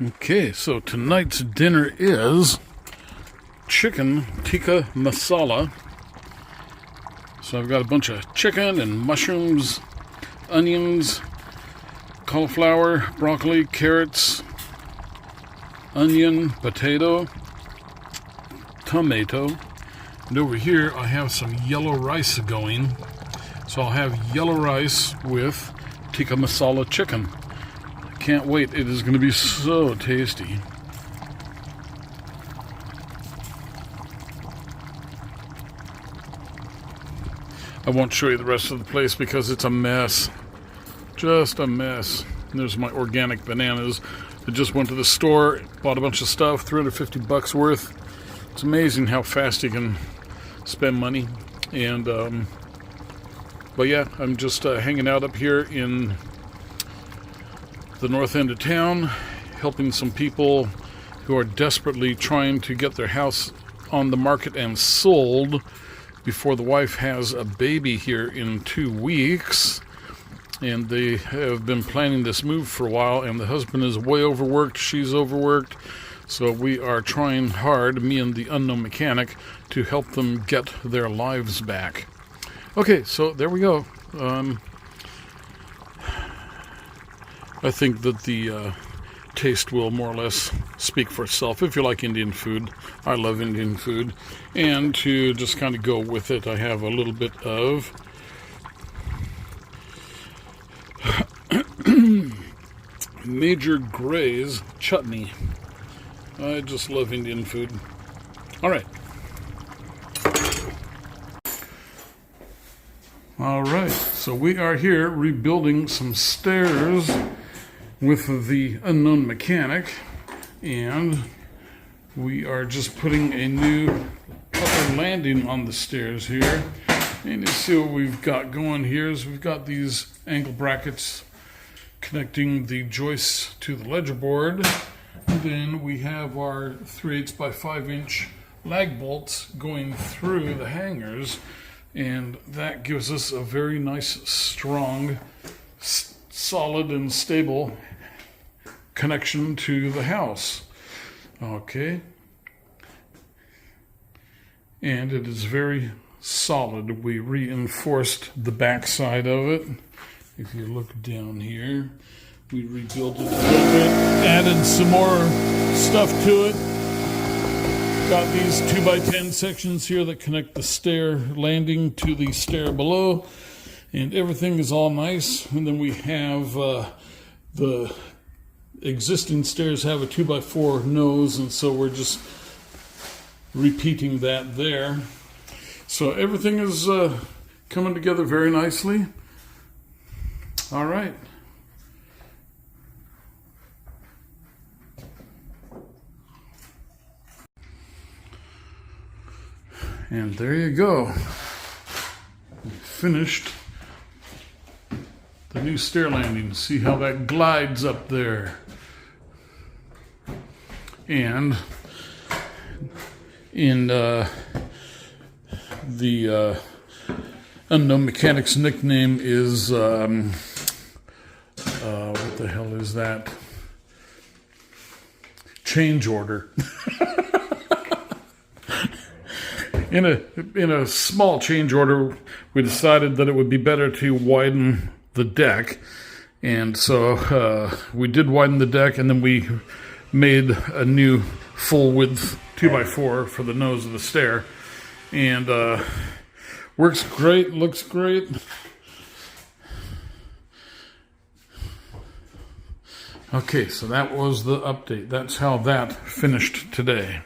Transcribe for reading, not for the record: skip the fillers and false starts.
Okay, so tonight's dinner is chicken Tika Masalla. So I've got a bunch of chicken and mushrooms, onions, cauliflower, broccoli, carrots, onion, potato, tomato. And over here I have some yellow rice going. So I'll have yellow rice with Tika Masalla chicken. Can't wait. It is going to be so tasty. I won't show you the rest of the place because it's a mess. Just a mess. And there's my organic bananas. I just went to the store, bought a bunch of stuff, $350 worth. It's amazing how fast you can spend money. And, but yeah, I'm just hanging out up here in the north end of town, helping some people who are desperately trying to get their house on the market and sold before the wife has a baby here in 2 weeks. And they have been planning this move for a while, and the husband is way overworked, she's overworked. So we are trying hard, me and the unknown mechanic, to help them get their lives back. Okay, so there we go. I think that the taste will more or less speak for itself. If you like Indian food, I love Indian food. And to just kind of go with it, I have a little bit of Major Gray's chutney. I just love Indian food. All right. All right, so we are here rebuilding some stairs with the unknown mechanic, and we are just putting a new upper landing on the stairs here. And you see what we've got going here is we've got these angle brackets connecting the joists to the ledger board. And then we have our 3/8 by 5 inch lag bolts going through the hangers, and that gives us a very nice, strong, solid and stable connection to the house. Okay. And it is very solid. We reinforced the back side of it. If you look down here, we rebuilt it a little bit, added some more stuff to it. Got these 2x10 sections here that connect the stair landing to the stair below, and everything is all nice. And then we have the existing stairs have a 2x4 nose, and so we're just repeating that there. So everything is coming together very nicely. All right. And there you go. We finished the new stair landing. See how that glides up there. And in the unknown mechanic's nickname is what the hell is that? Change order. In a small change order, we decided that it would be better to widen the deck. And so we did widen the deck, and then we made a new full width 2x4 for the nose of the stair. And works great, looks great. Okay, so that was the update. That's how that finished today.